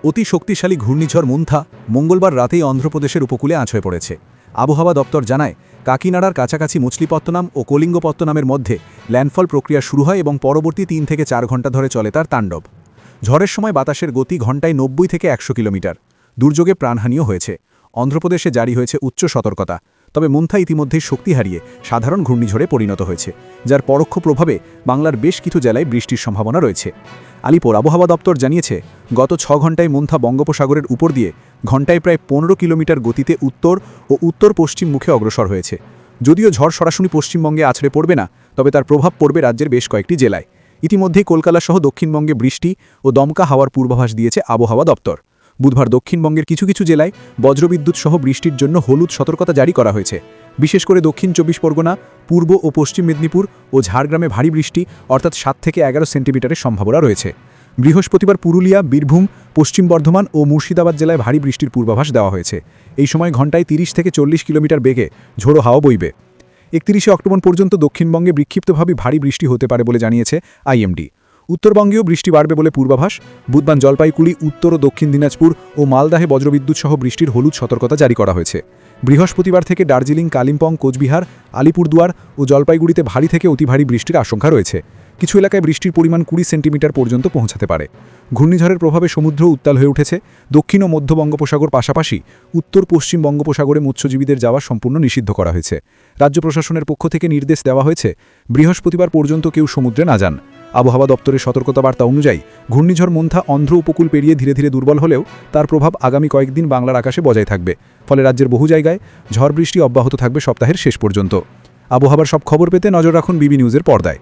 অতি শক্তিশালী ঘূর্ণিঝড় মুন্থা মঙ্গলবার রাতেই অন্ধ্রপ্রদেশের উপকূলে আছড়ে পড়েছে। আবহাওয়া দপ্তর জানায়, কাকিনাড়ার কাছাকাছি মছলিপত্তনম ও কলিঙ্গপত্তনমের মধ্যে ল্যান্ডফল প্রক্রিয়া শুরু হয় এবং পরবর্তী 3 থেকে 4 ঘণ্টা ধরে চলে তার তাণ্ডব। ঝড়ের সময় বাতাসের গতি ঘণ্টায় 90 থেকে 100 কিলোমিটার। দুর্যোগে প্রাণহানিও হয়েছে। অন্ধ্রপ্রদেশে জারি হয়েছে উচ্চ সতর্কতা। তবে মুন্থা ইতিমধ্যেই শক্তি হারিয়ে সাধারণ ঘূর্ণিঝড়ে পরিণত হয়েছে, যার পরোক্ষ প্রভাবে বাংলার বেশ কিছু জেলায় বৃষ্টির সম্ভাবনা রয়েছে। আলিপুর আবহাওয়া দপ্তর জানিয়েছে, গত 6 ঘণ্টায় মুন্থা বঙ্গোপসাগরের উপর দিয়ে ঘণ্টায় প্রায় 15 কিলোমিটার গতিতে উত্তর ও উত্তর পশ্চিম মুখে অগ্রসর হয়েছে। যদিও ঝড় সরাসরি পশ্চিমবঙ্গে আছড়ে পড়বে না, তবে তার প্রভাব পড়বে রাজ্যের বেশ কয়েকটি জেলায়। ইতিমধ্যেই কলকাতা সহ দক্ষিণবঙ্গে বৃষ্টি ও দমকা হাওয়ার পূর্বাভাস দিয়েছে আবহাওয়া দপ্তর। বুধবার দক্ষিণবঙ্গের কিছু কিছু জেলায় বজ্রবিদ্যুৎ সহ বৃষ্টির জন্য হলুদ সতর্কতা জারি করা হয়েছে। বিশেষ করে দক্ষিণ 24 পরগনা, পূর্ব ও পশ্চিম মেদিনীপুর ও ঝাড়গ্রামে ভারী বৃষ্টি অর্থাৎ 7 থেকে 11 সেন্টিমিটারের সম্ভাবনা রয়েছে। বৃহস্পতিবার পুরুলিয়া, বীরভূম, পশ্চিম বর্ধমান ও মুর্শিদাবাদ জেলায় ভারী বৃষ্টির পূর্বাভাস দেওয়া হয়েছে। এই সময় ঘণ্টায় 30 থেকে 40 কিলোমিটার বেগে ঝোড়ো হাওয়া বইবে। 31 অক্টোবর পর্যন্ত দক্ষিণবঙ্গে বিক্ষিপ্তভাবে ভারী বৃষ্টি হতে পারে বলে জানিয়েছে আইএমডি। উত্তরবঙ্গেও বৃষ্টি বাড়বে বলে পূর্বাভাস। বুধবার জলপাইগুড়ি, উত্তর ও দক্ষিণ দিনাজপুর ও মালদাহে বজ্রবিদ্যুৎ সহ বৃষ্টির হলুদ সতর্কতা জারি করা হয়েছে। বৃহস্পতিবার থেকে দার্জিলিং, কালিম্পং, কোচবিহার, আলিপুরদুয়ার ও জলপাইগুড়িতে ভারী থেকে অতি ভারী বৃষ্টির আশঙ্কা রয়েছে। কিছু এলাকায় বৃষ্টির পরিমাণ 20 সেন্টিমিটার পর্যন্ত পৌঁছাতে পারে। ঘূর্ণিঝড়ের প্রভাবে সমুদ্র উত্তাল হয়ে উঠেছে। দক্ষিণ ও মধ্য বঙ্গোপসাগর পাশাপাশি উত্তর পশ্চিম বঙ্গোপসাগরে মৎস্যজীবীদের যাওয়া সম্পূর্ণ নিষিদ্ধ করা হয়েছে। রাজ্য প্রশাসনের পক্ষ থেকে নির্দেশ দেওয়া হয়েছে, বৃহস্পতিবার পর্যন্ত কেউ সমুদ্রে না যান। আবহাওয়া দপ্তরের সতর্কতাবার্তা অনুযায়ী ঘূর্ণিঝড় মুন্থা অন্ধ্র উপকূল পেরিয়ে ধীরে ধীরে দুর্বল হলেও তার প্রভাব আগামী কয়েকদিন বাংলার আকাশে বজায় থাকবে। ফলে রাজ্যের বহু জায়গায় ঝড় বৃষ্টি অব্যাহত থাকবে সপ্তাহের শেষ পর্যন্ত। আবহাওয়ার সব খবর পেতে নজর রাখুন বিবি নিউজের পর্দায়।